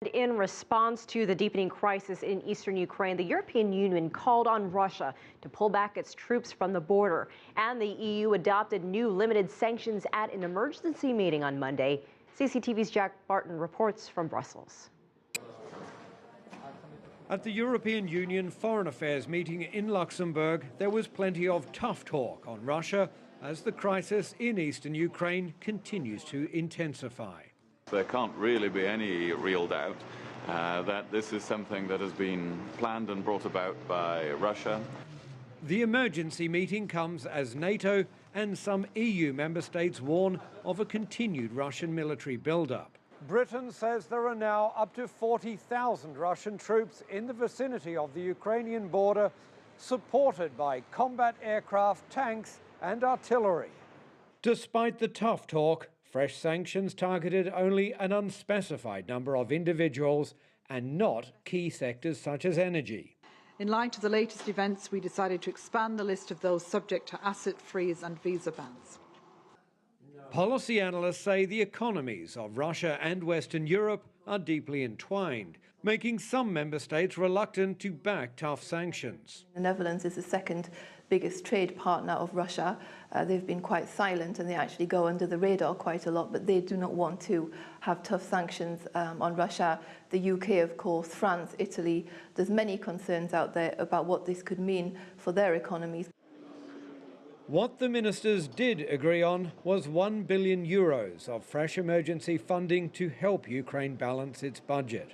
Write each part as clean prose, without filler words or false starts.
In response to the deepening crisis in eastern Ukraine, the European Union called on Russia to pull back its troops from the border. And the EU adopted new limited sanctions at an emergency meeting on Monday. CCTV's Barton reports from Brussels. At the European Union Foreign Affairs meeting in Luxembourg, there was plenty of tough talk on Russia as the crisis in eastern Ukraine continues to intensify. There can't really be any real doubt that this is something that has been planned and brought about by Russia. The emergency meeting comes as NATO and some EU member states warn of a continued Russian military buildup. Britain says there are now up to 40,000 Russian troops in the vicinity of the Ukrainian border, supported by combat aircraft, tanks and artillery. Despite the tough talk, fresh sanctions targeted only an unspecified number of individuals and not key sectors such as energy. In light of the latest events, we decided to expand the list of those subject to asset freeze and visa bans. Policy analysts say the economies of Russia and Western Europe are deeply entwined, making some member states reluctant to back tough sanctions. The Netherlands is the second biggest trade partner of Russia. They've been quite silent and they actually go under the radar quite a lot, but they do not want to have tough sanctions on Russia. The UK, of course, France, Italy. There's many concerns out there about what this could mean for their economies. What the ministers did agree on was €1 billion of fresh emergency funding to help Ukraine balance its budget.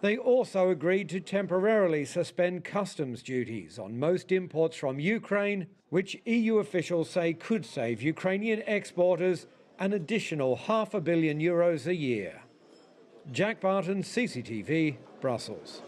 They also agreed to temporarily suspend customs duties on most imports from Ukraine, which EU officials say could save Ukrainian exporters an additional €500 million a year. Barton, CCTV, Brussels.